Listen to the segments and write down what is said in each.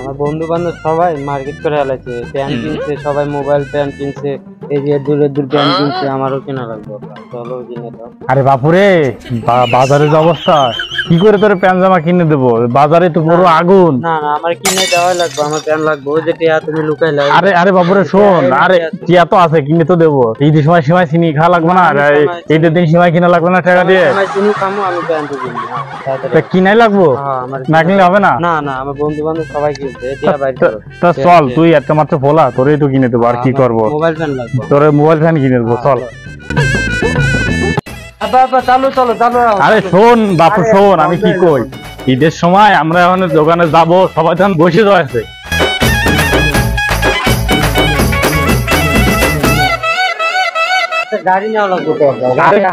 আমার বন্ধু বান্ধব সবাই মার্কেট করে আলাইছে, প্যান্ট কিনছে, সবাই মোবাইল প্যান্ট কিনছে, এই যে দূরের প্যান্ট কিনছে, আমারও কেনা লাগবে। চলো কিনে দাও। আরে বাপুরে, বাজারের যে অবস্থা, কি করে তোর প্যান্ট জামা কিনে দেবো? বাজারে তো পুরো আগুন। না না, আমার কিনে দেওয়াই লাগবে, আমার প্যান্ট লাগবে। ওই যে টিয়া তুমি লুকাইলা। আরে বাপুরে শোন, আরে টিয়া তো আছে, কিনে তো দেবো। ঈদের সময় সিমাই চিনি খাওয়া লাগবে না? ঈদের দিন সিমাই কিনা লাগবে না টাকা দিয়ে? চিনি খামো, আমি প্যান্ট কিনবো। কিনাই লাগবো, না কিনলে হবে না? না না, আমার বন্ধু বান্ধব সবাই কিনছে। তা চল, তুই একটা মাত্র ফোলা, তোরেই তো কিনে দেবো। আর কি করবো? মোবাইল ফ্যান লাগবে। তোর মোবাইল ফ্যান কিনে দেবো, চল। চলো চলো চলো। আরে শোন বাপু, শোন আমি কি কই, ঈদের সময় আমরা এখন দোকানে যাবো, সবাই তখন বসে রয়েছে। গাড়ি নেওয়া লাগবে।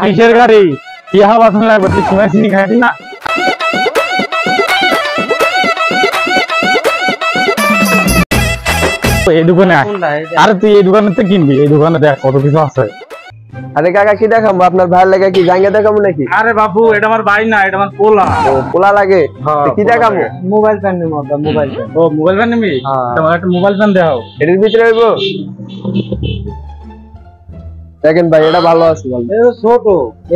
কিসের গাড়ি? কি হাওয়া লাগবে? তুই সময় চিনি খাইছি না? এই দোকানে আরে তুই এই দোকানে তো কিনবি, এই দোকানে দেখ কত কিছু আছে। আরে কাকা কি দেখাবো? আপনার ভাই লাগে কি জাঙ্গা দেখাবো নাকি? আরে বাবু, এটা আমার ভাই না, এটা আমার পোলা। ও পোলা লাগে, কি দেখাবো? মোবাইল ফ্যান নেবো। Mobile fan. ও মোবাইল ফ্যান নিবি? তোমার একটা মোবাইল ফ্যান দেখাও। এটার ভিতরে হইব? দেখেন ভাই, এটা ভালো আছে। এটা ছোট,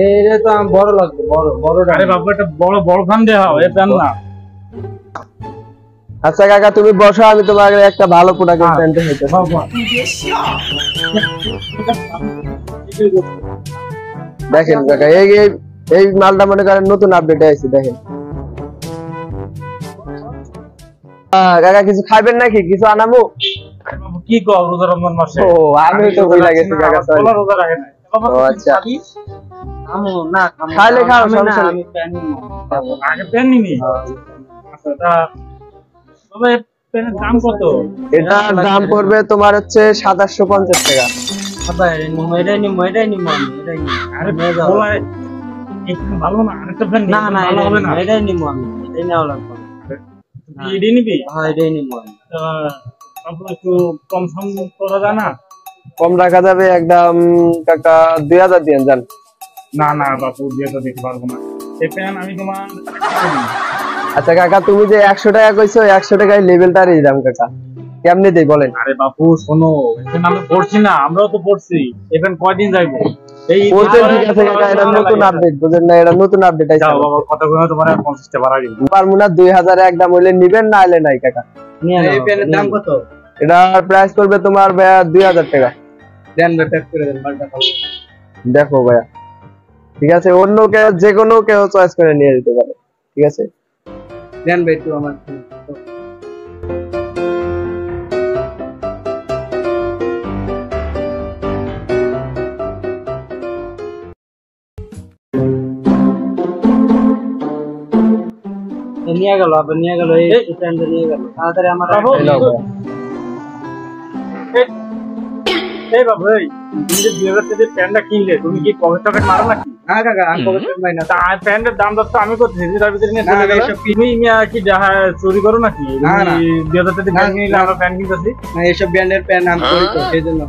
এটা তো বড় লাগবে। বড় বড়। আরে বাবু, একটা বড় ফ্যান দেখাও, এই ফ্যান না। আচ্ছা কাকা তুমি বসো, আমি তোমাকে একটা ভালো প্রোডাক্ট প্যান্ট দেখাইতে। দেখেন কাকা, এই মালটা মনে করেন নতুন আপডেট আছে, দেখেন। কাকা কিছু খাবেন নাকি? কিছু আনামু? কি কো, রোজা রমজান মাসে? ও আমি তো ভুলে গেছি কাকা, সরি। রোজা রাখে না। ও আচ্ছা, আমু না খাইলে খাও, সমস্যা নেই। আমি প্যান নিবো। আগে প্যান নিবি? আচ্ছা, তা তবে প্যানের দাম কত? এটার দাম পড়বে তোমার হচ্ছে 2750 টাকা। এটাই নিবো। আরে বলাই একটু ভালো না, আরেকটা ফ্যান না না, ভালো হবে না? এটাই নিবো আমি। এটাই নেওয়া লাগবে। তুই এটাই নিবি? হ্যাঁ, এটাই নিবো আমি। তারপর একটু কম সম করা যায় না? কম রাখা যাবে একদম কাকা, 2000 দিয়ে যান। না না বাপু, দিয়ে তো দিতে পারবো না। এই প্যান আমি তোমার। আচ্ছা কাকা, তুমি যে 100 টাকা কইছো, 100 টাকায় লেভেলটারই দাম কাকা, কেমনে দেই বলেন? আরে বাপু শোনো, এখন আমি পড়ছি না, আমরাও তো পড়ছি। এখন কয়দিন যাইবো? এই বলতে ঠিক আছে কাকা, এটা নতুন আপডেট, বুঝেন না? এটা নতুন আপডেট আইছে। যাও বাবা, কথা কইও, তোমার 50 টাকা বাড়াই দিব। পারমু না, 2000 একদম হইলে নিবেন, না হইলে নাই কাকা। নিয়ে নাও। এই প্যানের দাম কত? এটার প্রাইস পড়বে তোমার ভাইয়া 2000 টাকা। দেন ভাই, প্যাক করে দেন মালটা। দেখো ভাইয়া, ঠিক আছে, অন্য কেউ যে কোনো কেউ চয়েস করে নিয়ে যেতে পারে, ঠিক আছে? দেন ভাই একটু আমার। নিয়ে গেল, আবার নিয়ে গেল। এই প্যান্টটা নিয়ে গেল তাড়াতাড়ি আমার। এই বাবু, এই তুমি যে 2000 টাকা প্যান্টটা কিনলে, তুমি কি পকেট টকেট মারো নাকি? হ্যাঁ কাকা, আমি পকেট পাই না। তা প্যান্টের দাম দর তো আমি করতেছি, তার ভিতরে নিয়ে চলে গেল। তুমি কি চুরি করো নাকি? 2000 টাকা প্যান্ট কিনলে আমরা প্যান্ট কিনতেছি? না, এইসব ব্র্যান্ডের প্যান্ট আমি করি তো, সেই জন্য।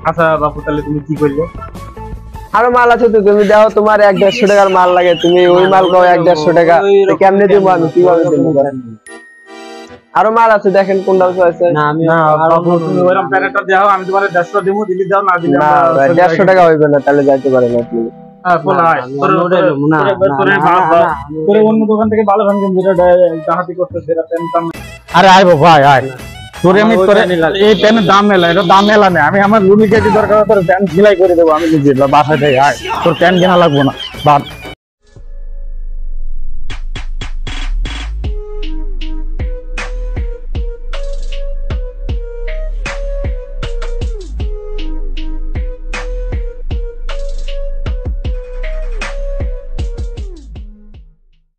আচ্ছা বাবু, তাহলে তুমি কি করলে? আরো মাল আছে তো, তুমি দেখো তোমার 150 টাকার মাল লাগে, তুমি ওই মাল কও 150 টাকা, কেমনে দিব আমি? কিভাবে দেবো? আরো মাল আছে, দেখেন কোনটা আছে। না আমি না বাবু, তুমি ওইরকম প্যান্টটা দাও, আমি তোমার 150 দেবো, দিলি দাও, না দিলে না 150 টাকা হইবে না, তাহলে যাইতে পারে না আপনি। অন্য দোকান থেকে ভালো ফ্যান কিনবি, ডাহাতি করতে সেটা প্যান্ট। আরে আয় বাবু, আয় আয়, তোরে আমি এই প্যান্টের দাম মেলা, এটা দাম মেলা নেই। আমি আমার লুমি কেজি দরকার, তোর প্যান্ট সেলাই করে দেবো আমি নিজে বাসায় থেকে। আয়, তোর প্যান্ট কেনা লাগবো না, বাদ।